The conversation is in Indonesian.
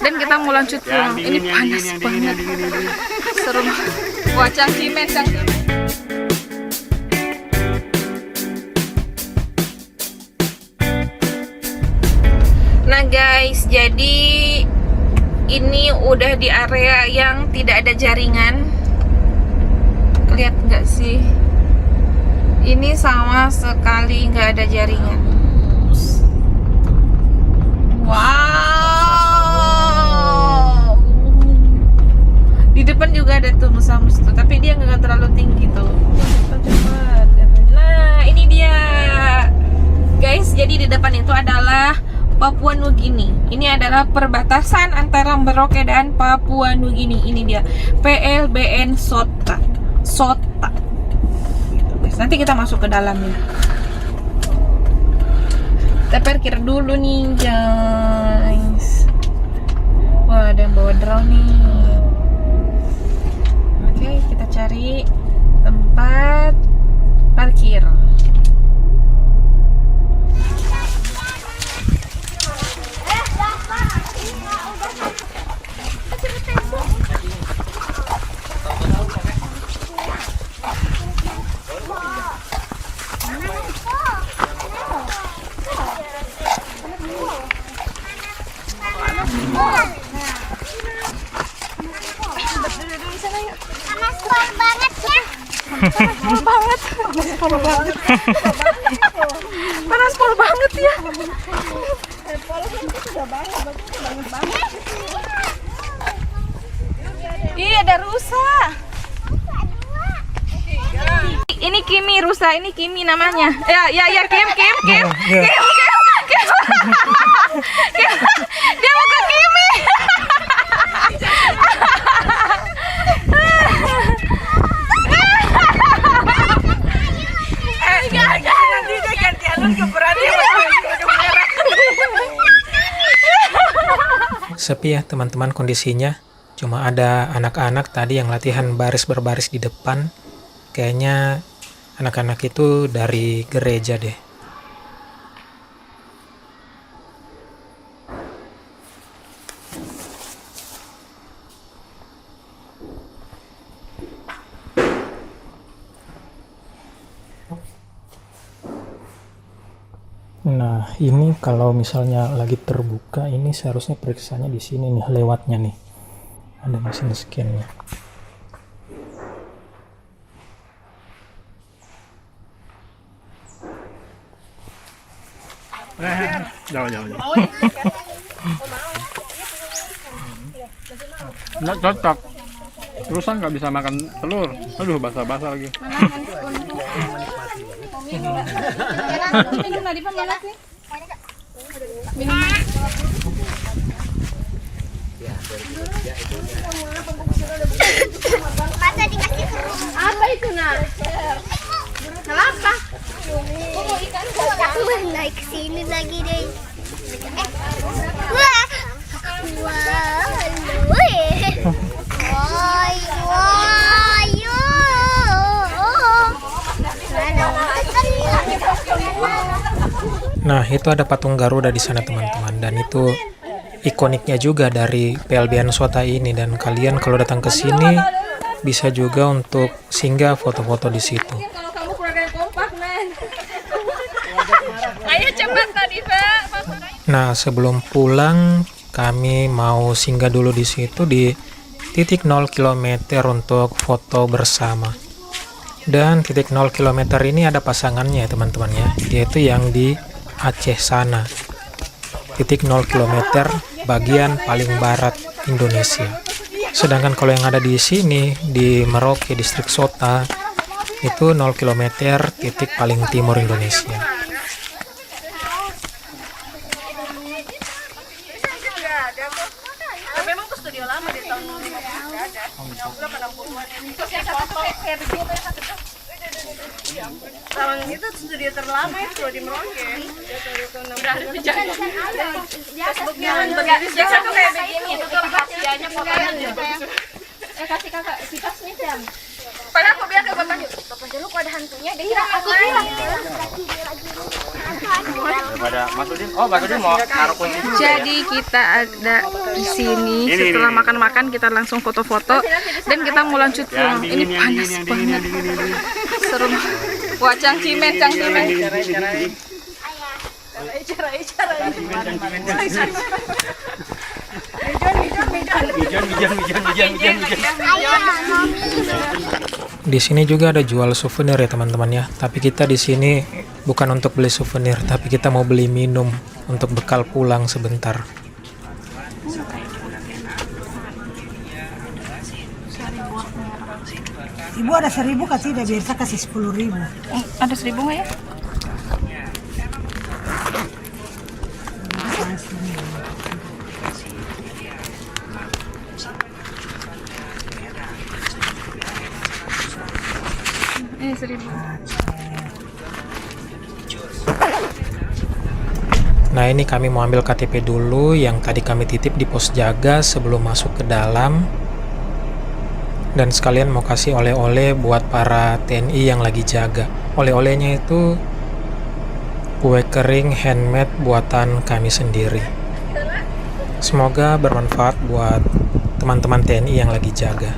Dan kita mau lanjut pulang. Ini panas banget. Seru. Wah, cangcimen. Nah guys, jadi ini udah di area yang tidak ada jaringan. Lihat nggak sih? Ini sama sekali nggak ada jaringan. Wow. Di depan juga ada tuh musamus tuh, tapi dia nggak terlalu tinggi tuh. Cepat. Nah, ini dia. Guys, jadi di depan itu adalah Papua Nugini. Ini adalah perbatasan antara Merauke dan Papua Nugini. Ini dia PLBN Sota. Nanti kita masuk ke dalam ya. Kita parkir dulu nih guys. Wah, ada yang bawa drone nih. Oke, kita cari tempat parkir. Panas pol banget ya. Iya, ada rusa. Ini Kimi rusa, ini Kimi namanya. Ya Kim. Dia mau ke Kimi. Sepi ya teman-teman kondisinya. Cuma ada anak-anak tadi yang latihan baris berbaris di depan. Kayaknya anak-anak itu dari gereja deh. Nah, ini kalau misalnya lagi terbuka, ini seharusnya periksanya di sini nih, lewatnya nih. Ada mesin scan-nya. Jauh. Nggak cocok. Terusan nggak bisa makan telur. Aduh, basah-basah lagi. Masa dikasih apa itu nak? Kenapa? Aku naik ke sini lagi deh. Wah, Nah, itu ada patung Garuda di sana teman-teman, dan itu ikoniknya juga dari PLBN Sota ini. Dan kalian kalau datang ke sini bisa juga untuk singgah foto-foto di situ. Kalau kamu keluarga yang kompak, men. Ayo cepat tadi, Pak. Nah, sebelum pulang kami mau singgah dulu di situ di titik 0 km untuk foto bersama. Dan titik 0 km ini ada pasangannya teman-teman ya, yaitu yang di Aceh sana. Titik 0 km bagian paling barat Indonesia. Sedangkan kalau yang ada di sini di Merauke distrik Sota itu 0 km titik paling timur Indonesia. Memang tuh studio lama di tahun 60-an. Tahun itu studio terlama itu di Merauke. Udah ada penjahit. Facebooknya biasa tuh kayak begini, itu tuh rahasianya pokoknya. Kasih kakak kipas nih Jam. Padahal aku biar dulu kok ada hantunya. Dia kira aku bilang. Daripada masukin. Oh, masukin mau taruh kunci. Jadi kita ada di sini. Setelah makan-makan kita langsung foto-foto dan kita mau lanjut pulang. Ini panas banget. Seru. Wah, cangcimen. Di sini juga ada jual souvenir ya teman-teman ya. Tapi kita di sini bukan untuk beli souvenir, tapi kita mau beli minum untuk bekal pulang sebentar. Ibu ada 1.000 kasih, udah biasa kasih 10.000. Ada 1.000 nggak ya? Ini 1.000. Nah ini kami mau ambil KTP dulu yang tadi kami titip di pos jaga sebelum masuk ke dalam. Dan sekalian mau kasih oleh-oleh buat para TNI yang lagi jaga. Oleh-olehnya itu kue kering handmade buatan kami sendiri. Semoga bermanfaat buat teman-teman TNI yang lagi jaga.